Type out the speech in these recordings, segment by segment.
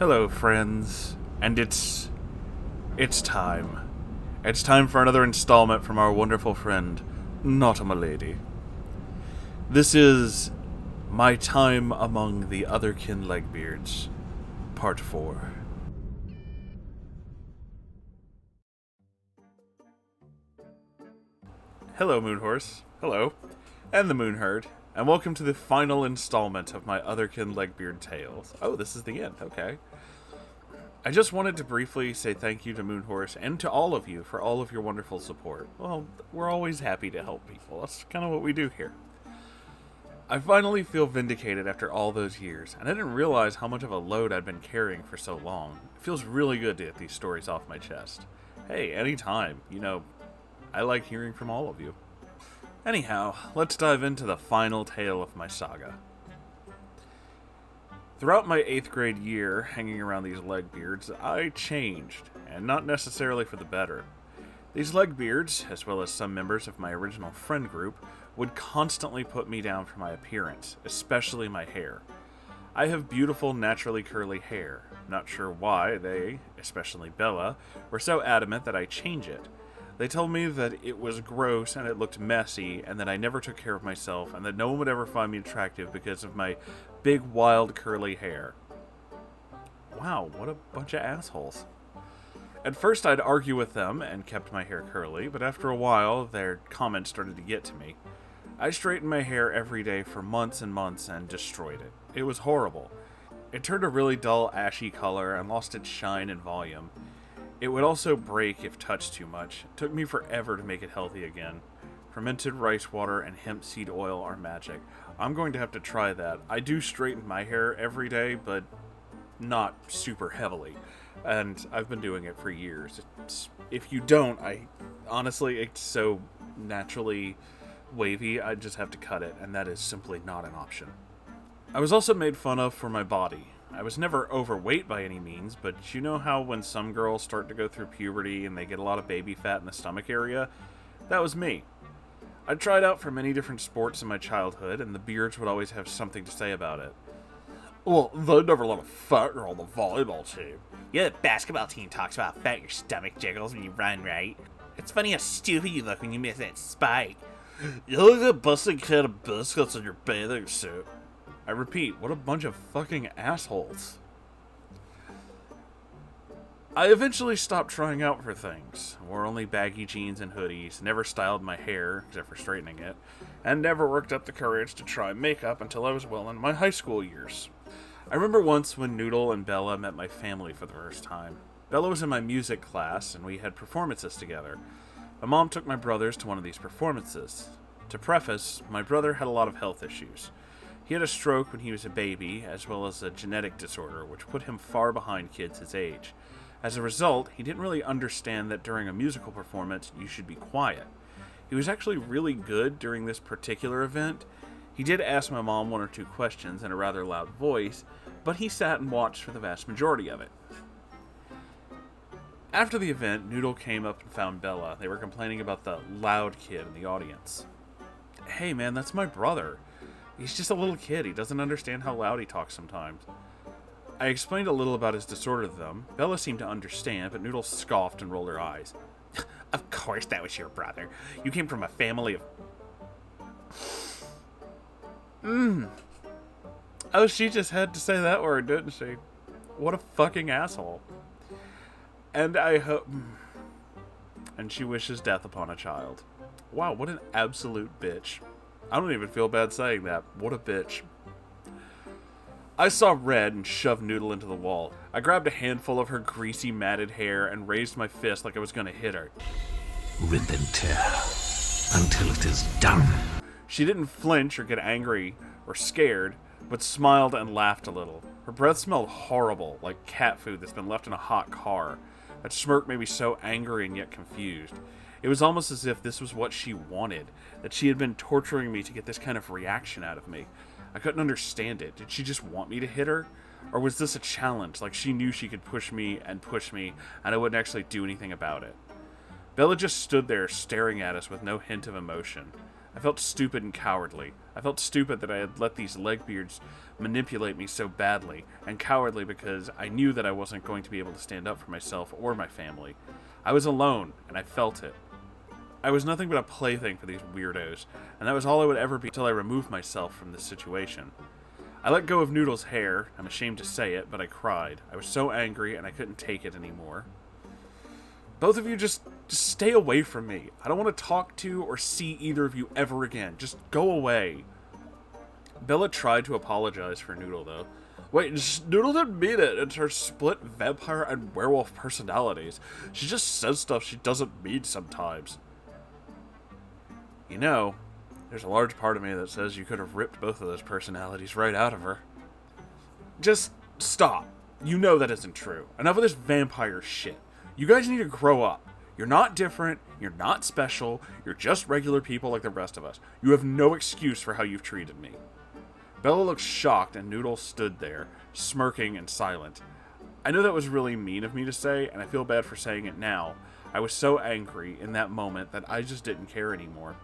Hello, friends, and it's time. It's time for another installment from our wonderful friend, Not a Milady. This is My Time Among the Otherkin Legbeards, Part 4. Hello, Moonhorse. Hello. And the Moonherd. And welcome to the final installment of my Otherkin Legbeard tales. Oh, this is the end. Okay. I just wanted to briefly say thank you to Moonhorse and to all of you for all of your wonderful support. Well, we're always happy to help people. That's kind of what we do here. I finally feel vindicated after all those years, and I didn't realize how much of a load I'd been carrying for so long. It feels really good to get these stories off my chest. Hey, anytime. I like hearing from all of you. Anyhow, let's dive into the final tale of my saga. Throughout my 8th grade year, hanging around these Legbeards, I changed, and not necessarily for the better. These Legbeards, as well as some members of my original friend group, would constantly put me down for my appearance, especially my hair. I have beautiful, naturally curly hair. Not sure why they, especially Bella, were so adamant that I change it. They told me that it was gross and it looked messy, and that I never took care of myself, and that no one would ever find me attractive because of my big, wild, curly hair. Wow, what a bunch of assholes. At first I'd argue with them and kept my hair curly, but after a while their comments started to get to me. I straightened my hair every day for months and months and destroyed it. It was horrible. It turned a really dull, ashy color and lost its shine and volume. It would also break if touched too much. It took me forever to make it healthy again. Fermented rice water and hemp seed oil are magic. I'm going to have to try that. I do straighten my hair every day, but not super heavily. And I've been doing it for years. If you don't, honestly, it's so naturally wavy, I just have to cut it, and that is simply not an option. I was also made fun of for my body. I was never overweight by any means, but you know how when some girls start to go through puberty and they get a lot of baby fat in the stomach area? That was me. I tried out for many different sports in my childhood, and the beards would always have something to say about it. Well, they never let a fat girl on the volleyball team. Yeah, the basketball team talks about fat your stomach jiggles when you run, right? It's funny how stupid you look when you miss that spike. You look like a busted can of biscuits in your bathing suit. I repeat, what a bunch of fucking assholes. I eventually stopped trying out for things, wore only baggy jeans and hoodies, never styled my hair, except for straightening it, and never worked up the courage to try makeup until I was well into my high school years. I remember once when Noodle and Bella met my family for the first time. Bella was in my music class, and we had performances together. My mom took my brothers to one of these performances. To preface, my brother had a lot of health issues. He had a stroke when he was a baby, as well as a genetic disorder, which put him far behind kids his age. As a result, he didn't really understand that during a musical performance, you should be quiet. He was actually really good during this particular event. He did ask my mom one or two questions in a rather loud voice, but he sat and watched for the vast majority of it. After the event, Noodle came up and found Bella. They were complaining about the loud kid in the audience. Hey man, that's my brother. He's just a little kid. He doesn't understand how loud he talks sometimes. I explained a little about his disorder to them. Bella seemed to understand, but Noodle scoffed and rolled her eyes. Of course that was your brother. You came from a family of... Oh, she just had to say that word, didn't she? What a fucking asshole. And I hope... And she wishes death upon a child. Wow, what an absolute bitch. I don't even feel bad saying that. What a bitch. I saw red and shoved Noodle into the wall. I grabbed a handful of her greasy, matted hair and raised my fist like I was going to hit her. Rip and tear until it is done. She didn't flinch or get angry or scared, but smiled and laughed a little. Her breath smelled horrible, like cat food that's been left in a hot car. That smirk made me so angry and yet confused. It was almost as if this was what she wanted, that she had been torturing me to get this kind of reaction out of me. I couldn't understand it. Did she just want me to hit her? Or was this a challenge, like she knew she could push me, and I wouldn't actually do anything about it? Bella just stood there staring at us with no hint of emotion. I felt stupid and cowardly. I felt stupid that I had let these Legbeards manipulate me so badly, and cowardly because I knew that I wasn't going to be able to stand up for myself or my family. I was alone, and I felt it. I was nothing but a plaything for these weirdos, and that was all I would ever be until I removed myself from this situation. I let go of Noodle's hair. I'm ashamed to say it, but I cried. I was so angry, and I couldn't take it anymore. Both of you just stay away from me. I don't want to talk to or see either of you ever again. Just go away. Bella tried to apologize for Noodle, though. Wait, Noodle didn't mean it. It's her split vampire and werewolf personalities. She just says stuff she doesn't mean sometimes. You know, there's a large part of me that says you could have ripped both of those personalities right out of her. Just stop. You know that isn't true. Enough of this vampire shit. You guys need to grow up. You're not different. You're not special. You're just regular people like the rest of us. You have no excuse for how you've treated me. Bella looked shocked, and Noodle stood there, smirking and silent. I know that was really mean of me to say, and I feel bad for saying it now. I was so angry in that moment that I just didn't care anymore.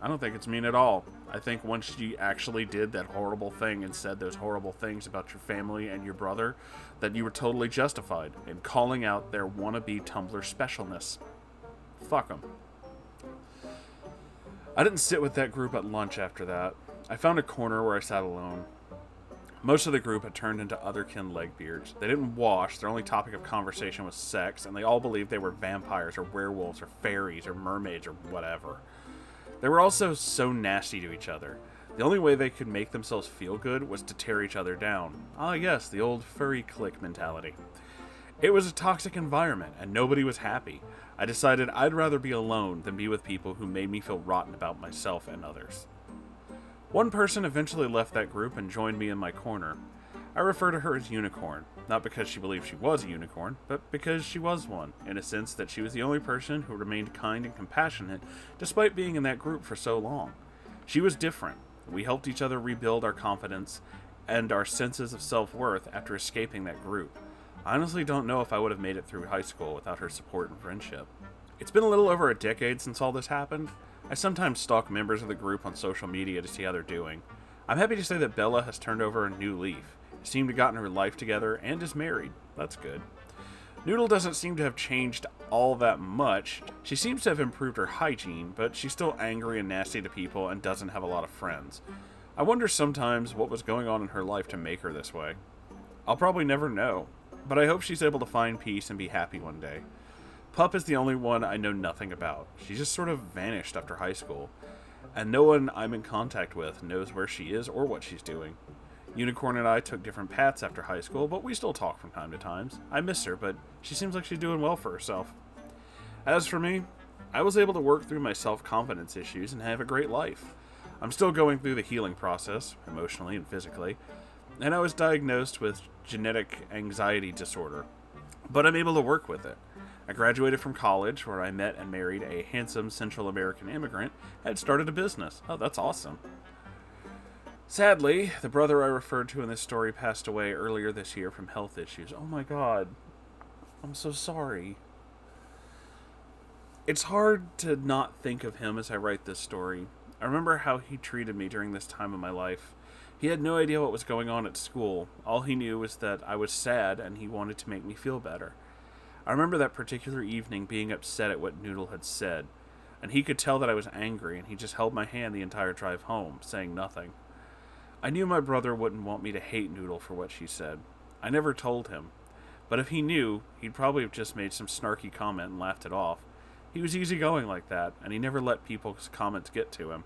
I don't think it's mean at all. I think once she actually did that horrible thing and said those horrible things about your family and your brother, that you were totally justified in calling out their wannabe Tumblr specialness. Fuck them. I didn't sit with that group at lunch after that. I found a corner where I sat alone. Most of the group had turned into Otherkin Legbeards. They didn't wash, their only topic of conversation was sex, and they all believed they were vampires or werewolves or fairies or mermaids or whatever. They were also so nasty to each other. The only way they could make themselves feel good was to tear each other down. Ah, yes, the old furry clique mentality. It was a toxic environment, and nobody was happy. I decided I'd rather be alone than be with people who made me feel rotten about myself and others. One person eventually left that group and joined me in my corner. I refer to her as Unicorn, not because she believed she was a unicorn, but because she was one, in a sense that she was the only person who remained kind and compassionate despite being in that group for so long. She was different. We helped each other rebuild our confidence and our senses of self-worth after escaping that group. I honestly don't know if I would have made it through high school without her support and friendship. It's been a little over a decade since all this happened. I sometimes stalk members of the group on social media to see how they're doing. I'm happy to say that Bella has turned over a new leaf. Seemed to have gotten her life together and is married. That's good. Noodle doesn't seem to have changed all that much. She seems to have improved her hygiene, but she's still angry and nasty to people and doesn't have a lot of friends. I wonder sometimes what was going on in her life to make her this way. I'll probably never know, but I hope she's able to find peace and be happy one day. Pup is the only one I know nothing about. She just sort of vanished after high school, and no one I'm in contact with knows where she is or what she's doing. Unicorn and I took different paths after high school, but we still talk from time to time. I miss her, but she seems like she's doing well for herself. As for me, I was able to work through my self-confidence issues and have a great life. I'm still going through the healing process, emotionally and physically, and I was diagnosed with genetic anxiety disorder, but I'm able to work with it. I graduated from college, where I met and married a handsome Central American immigrant and had started a business. Oh, that's awesome. Sadly, the brother I referred to in this story passed away earlier this year from health issues. Oh my god. I'm so sorry. It's hard to not think of him as I write this story. I remember how he treated me during this time of my life. He had no idea what was going on at school. All he knew was that I was sad and he wanted to make me feel better. I remember that particular evening being upset at what Noodle had said, and he could tell that I was angry, and he just held my hand the entire drive home, saying nothing. I knew my brother wouldn't want me to hate Noodle for what she said. I never told him, but if he knew, he'd probably have just made some snarky comment and laughed it off. He was easygoing like that, and he never let people's comments get to him.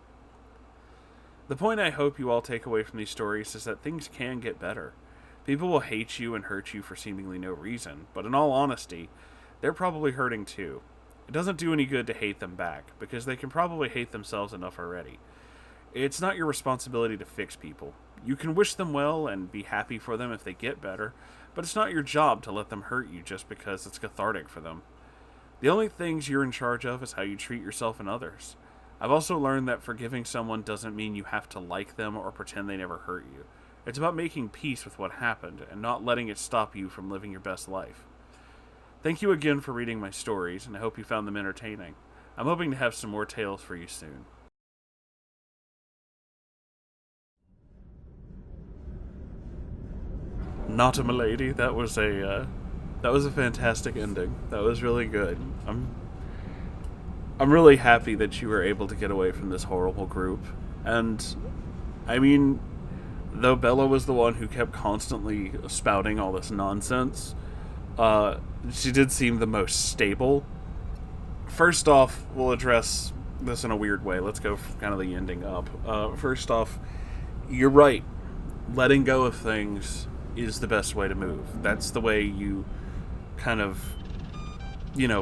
The point I hope you all take away from these stories is that things can get better. People will hate you and hurt you for seemingly no reason, but in all honesty, they're probably hurting too. It doesn't do any good to hate them back, because they can probably hate themselves enough already. It's not your responsibility to fix people. You can wish them well and be happy for them if they get better, but it's not your job to let them hurt you just because it's cathartic for them. The only things you're in charge of is how you treat yourself and others. I've also learned that forgiving someone doesn't mean you have to like them or pretend they never hurt you. It's about making peace with what happened and not letting it stop you from living your best life. Thank you again for reading my stories, and I hope you found them entertaining. I'm hoping to have some more tales for you soon. not a milady. That was a fantastic ending. That was really good. I'm really happy that you were able to get away from this horrible group. And, I mean, though Bella was the one who kept constantly spouting all this nonsense, she did seem the most stable. First off, we'll address this in a weird way. Let's go from kind of the ending up. First off, you're right. Letting go of things is the best way to move. That's the way you kind of,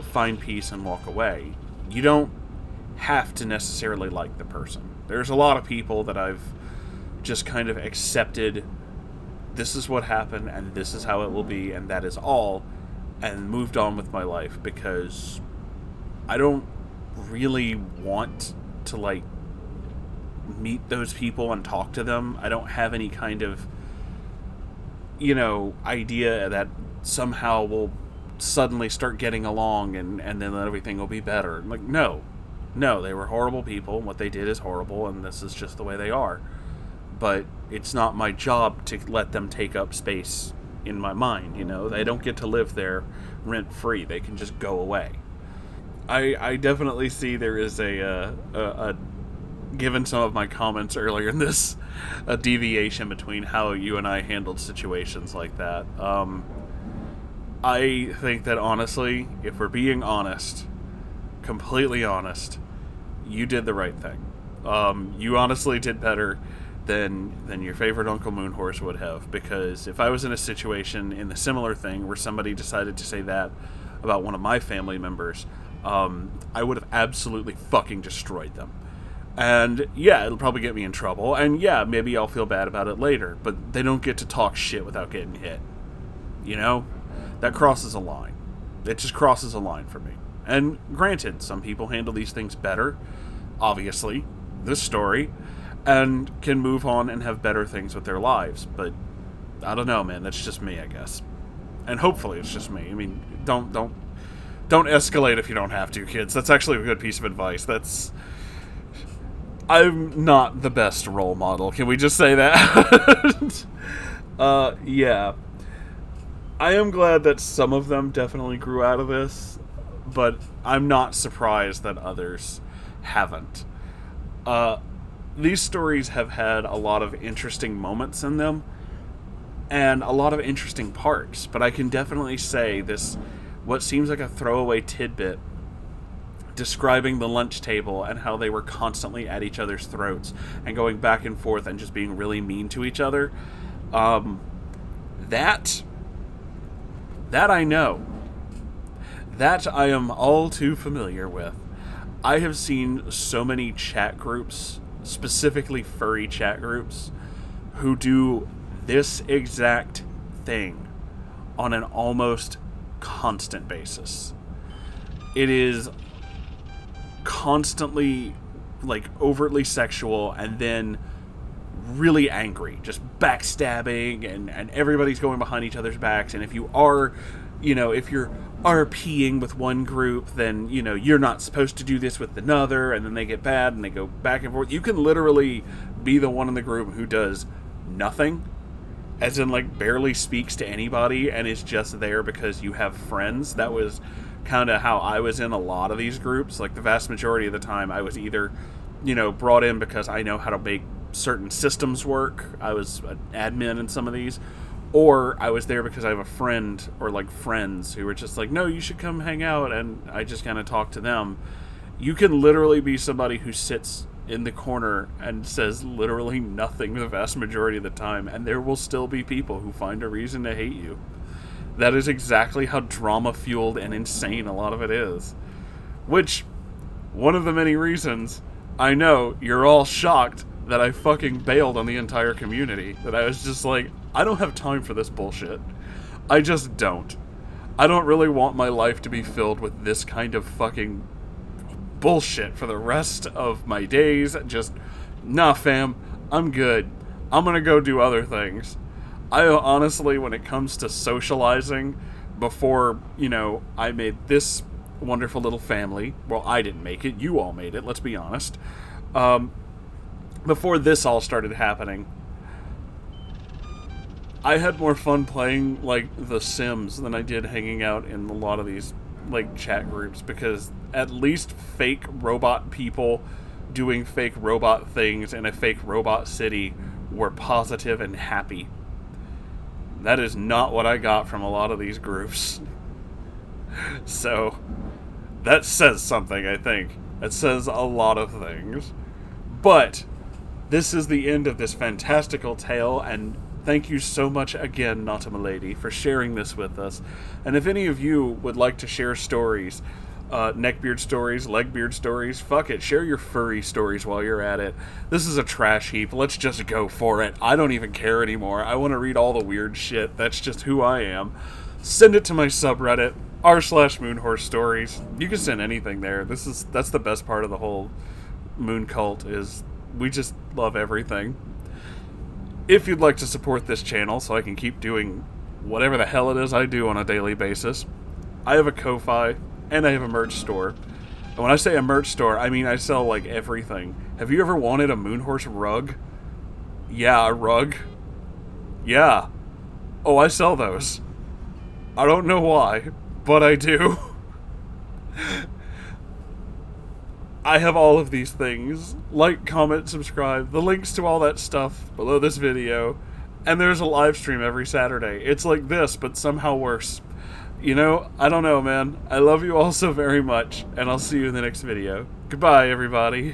find peace and walk away. You don't have to necessarily like the person. There's a lot of people that I've just kind of accepted, this is what happened, and this is how it will be, and that is all, and moved on with my life, because I don't really want to, meet those people and talk to them. I don't have any kind of, idea that somehow we'll suddenly start getting along and then everything will be better. No, they were horrible people. What they did is horrible, and this is just the way they are. But it's not my job to let them take up space in my mind, They don't get to live there rent-free. They can just go away. I definitely see there is a given some of my comments earlier in this, a deviation between how you and I handled situations like that. I think that, honestly, if we're being honest, completely honest, you did the right thing. You honestly did better than your favorite Uncle Moonhorse would have, because if I was in a situation in the similar thing where somebody decided to say that about one of my family members, I would have absolutely fucking destroyed them. And yeah, it'll probably get me in trouble, and yeah, maybe I'll feel bad about it later, but they don't get to talk shit without getting hit. That crosses a line. It just crosses a line for me. And granted, some people handle these things better, obviously, this story, and can move on and have better things with their lives, but I don't know, man, that's just me, I guess. And hopefully it's just me. I mean, don't escalate if you don't have to, kids. That's actually a good piece of advice. I'm not the best role model. Can we just say that? Yeah. I am glad that some of them definitely grew out of this, but I'm not surprised that others haven't. These stories have had a lot of interesting moments in them, and a lot of interesting parts, but I can definitely say this, what seems like a throwaway tidbit, describing the lunch table and how they were constantly at each other's throats and going back and forth and just being really mean to each other. That I know. That I am all too familiar with. I have seen so many chat groups, specifically furry chat groups, who do this exact thing on an almost constant basis. It is constantly, overtly sexual, and then really angry, just backstabbing, and everybody's going behind each other's backs, and if you are, if you're RPing with one group, then, you're not supposed to do this with another, and then they get bad, and they go back and forth. You can literally be the one in the group who does nothing, as in, barely speaks to anybody, and is just there because you have friends. That was kind of how I was in a lot of these groups. The vast majority of the time, I was either, brought in because I know how to make certain systems work. I was an admin in some of these, or I was there because I have a friend or friends who were just no, you should come hang out, and I just kind of talk to them. You can literally be somebody who sits in the corner and says literally nothing the vast majority of the time, and there will still be people who find a reason to hate you. That is exactly how drama-fueled and insane a lot of it is. Which, one of the many reasons I know you're all shocked that I fucking bailed on the entire community. That I was just I don't have time for this bullshit. I just don't. I don't really want my life to be filled with this kind of fucking bullshit for the rest of my days. Just, nah, fam, I'm good. I'm gonna go do other things. I honestly, when it comes to socializing, before, I made this wonderful little family, well, I didn't make it, you all made it, let's be honest. Before this all started happening, I had more fun playing, like, The Sims than I did hanging out in a lot of these, like, chat groups, because at least fake robot people doing fake robot things in a fake robot city were positive and happy. That is not what I got from a lot of these groups. So, that says something, I think. It says a lot of things. But, this is the end of this fantastical tale, and thank you so much again, Natamilady, for sharing this with us. And if any of you would like to share stories, neckbeard stories, legbeard stories, fuck it, share your furry stories while you're at it. This is a trash heap. Let's just go for it. I don't even care anymore. I want to read all the weird shit. That's just who I am. Send it to my subreddit, r/Moonhorse stories. You can send anything there. That's the best part of the whole moon cult, is we just love everything. If you'd like to support this channel so I can keep doing whatever the hell it is I do on a daily basis, I have a Ko-Fi and I have a merch store. And when I say a merch store, I mean I sell, like, everything. Have you ever wanted a Moonhorse rug? Yeah, a rug. Yeah. Oh, I sell those. I don't know why, but I do. I have all of these things. Like, comment, subscribe. The links to all that stuff below this video. And there's a live stream every Saturday. It's like this, but somehow worse. You know, I don't know, man. I love you all so very much, and I'll see you in the next video. Goodbye, everybody.